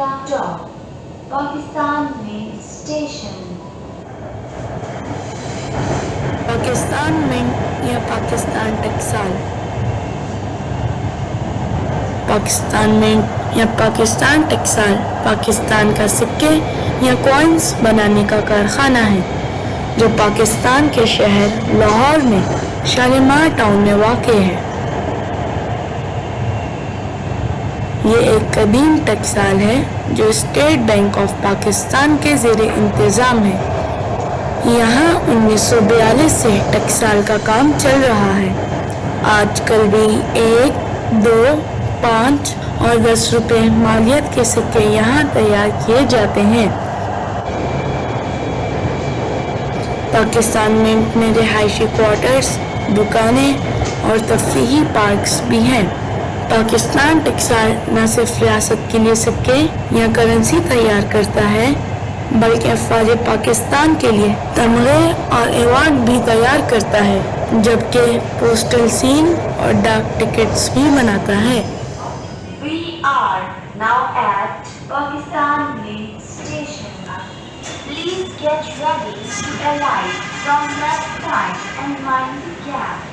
Top Pakistan में station Pakistan mint या पाकिस्तान टकसाल। पाकिस्तान मिंट या पाकिस्तान टकसाल पाकिस्तान का सिक्के या कॉइन्स बनाने का कारखाना है जो पाकिस्तान के शहर लाहौर में शालीमार टाउन में वाक़ है। ये एक कदीम टकसाल है जो स्टेट बैंक ऑफ पाकिस्तान के ज़ेरे इंतज़ाम है। यहाँ 1942 से टकसाल का काम चल रहा है। आजकल भी 1, 2, 5 और 10 रुपए मालियत के सिक्के यहाँ तैयार किए जाते हैं। पाकिस्तान मिंट में रिहायशी क्वार्टर्स, दुकानें और तफरीही पार्क्स भी हैं। पाकिस्तान टकसाल न सिर्फ रियासत के लिए सिक्के या करेंसी तैयार करता है बल्कि अफवाज पाकिस्तान के लिए तमगे और अवार्ड भी तैयार करता है, जबकि पोस्टल सील और डाक टिकट्स भी बनाता है। We are now at Pakistan main station. Please get ready to alight from left side and mind the gap.